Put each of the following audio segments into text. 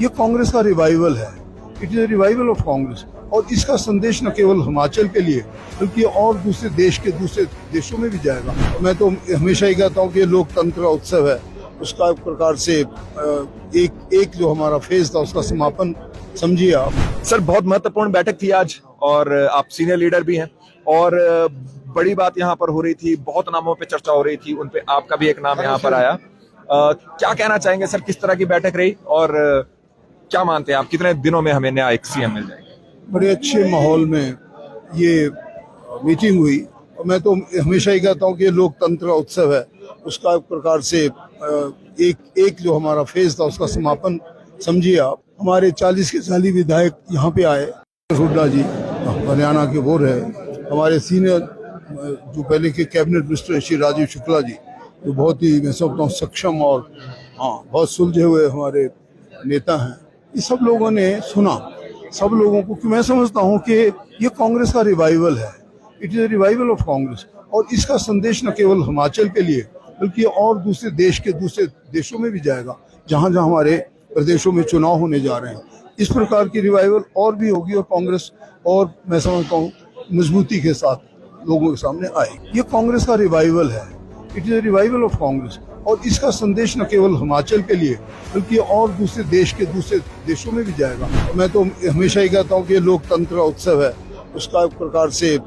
ये कांग्रेस का रिवाइवल है। It is a revival of Congress. और इसका संदेश न केवल हिमाचल के लिए बल्कि और दूसरे देशों में भी जाएगा। मैं तो हमेशा ही कहता हूँ कि लोकतंत्र का उत्सव है, उसका एक प्रकार से एक जो हमारा फेज था उसका समापन समझिए आप। सर, बहुत महत्वपूर्ण बैठक थी आज और आप सीनियर लीडर भी हैं और बड़ी बात यहाँ पर हो रही थी, बहुत नामों पे चर्चा हो रही थी, उन पे आपका भी एक नाम यहाँ पर आया। क्या कहना चाहेंगे सर, किस तरह की बैठक रही और क्या मानते हैं आप, कितने दिनों में हमें नया एक सीएम मिल जाएगा? बड़े अच्छे माहौल में ये मीटिंग हुई और मैं तो हमेशा ही कहता हूँ कि लोकतंत्र का उत्सव है, उसका एक प्रकार से एक जो हमारा फेज था उसका समापन समझिए आप। हमारे 40 के 40 विधायक यहाँ पे आए। हुड्डा जी हरियाणा के वो रहे, हमारे सीनियर जो पहले के कैबिनेट मिनिस्टर श्री राजीव शुक्ला जी, जो बहुत ही मैं समझता हूँ सक्षम और बहुत सुलझे हुए हमारे नेता हैं। ये सब लोगों ने सुना, सब लोगों को, कि मैं समझता हूँ कि ये कांग्रेस का रिवाइवल है। It is a revival of Congress. और इसका संदेश न केवल हिमाचल के लिए बल्कि और दूसरे देशों में भी जाएगा, जहाँ जहाँ हमारे प्रदेशों में चुनाव होने जा रहे हैं। इस प्रकार की रिवाइवल और भी होगी और कांग्रेस और मैं समझता हूँ मजबूती के साथ लोगों के सामने आएगी। ये कांग्रेस का रिवाइवल है। It is a revival of Congress. और इसका संदेश न केवल हिमाचल के लिए बल्कि और दूसरे देशों में भी जाएगा। मैं तो हमेशा ही कहता हूँ कि लोकतंत्र का उत्सव है, उसका एक प्रकार से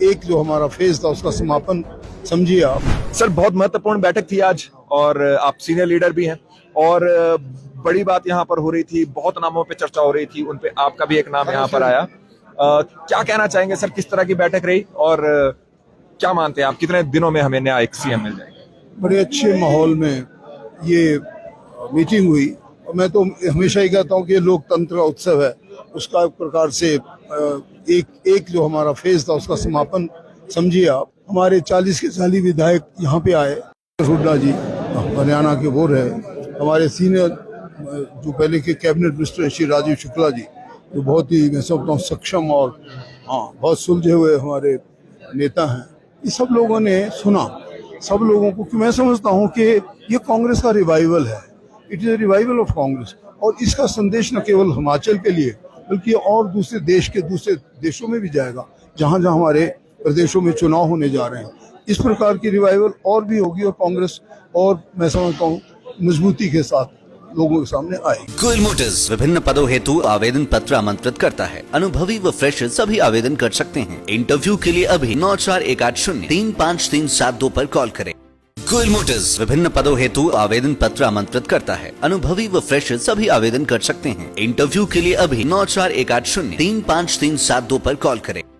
एक जो हमारा फेज था उसका समापन समझिए आप। सर, बहुत महत्वपूर्ण बैठक थी आज और आप सीनियर लीडर भी हैं और बड़ी बात यहाँ पर हो रही थी, बहुत नामों पे चर्चा हो रही थी, उन पे आपका भी एक नाम यहाँ पर आया। क्या कहना चाहेंगे सर, किस तरह की बैठक रही और क्या मानते हैं आप, कितने दिनों में हमें नया एक सीएम मिल जाएगा? बड़े अच्छे माहौल में ये मीटिंग हुई और मैं तो हमेशा ही कहता हूँ कि लोकतंत्र का उत्सव है, उसका एक प्रकार से एक जो हमारा फेज था उसका समापन समझिए आप। हमारे 40 के 40 विधायक यहाँ पे आए। हुड्डा जी हरियाणा के वो रहे, हमारे सीनियर जो पहले के कैबिनेट मिनिस्टर श्री राजीव शुक्ला जी, जो बहुत ही मैं समझता हूँ सक्षम और बहुत सुलझे हुए हमारे नेता हैं। ये सब लोगों ने सुना, सब लोगों को, कि मैं समझता हूँ कि ये कांग्रेस का रिवाइवल है। It is a revival of Congress. और इसका संदेश न केवल हिमाचल के लिए बल्कि और दूसरे देशों में भी जाएगा, जहाँ जहाँ हमारे प्रदेशों में चुनाव होने जा रहे हैं। इस प्रकार की रिवाइवल और भी होगी और कांग्रेस और मैं समझता हूँ मजबूती के साथ लोगों के सामने आएगी। गोयल मोटर्स विभिन्न पदों हेतु आवेदन पत्र आमंत्रित करता है। अनुभवी व फ्रेशर सभी आवेदन कर सकते हैं। इंटरव्यू के लिए अभी 9418035372 पर कॉल करें। गोयल मोटर्स विभिन्न पदों हेतु आवेदन पत्र आमंत्रित करता है। अनुभवी व फ्रेशर सभी आवेदन कर सकते हैं। इंटरव्यू के लिए अभी 9418035372 पर कॉल करें।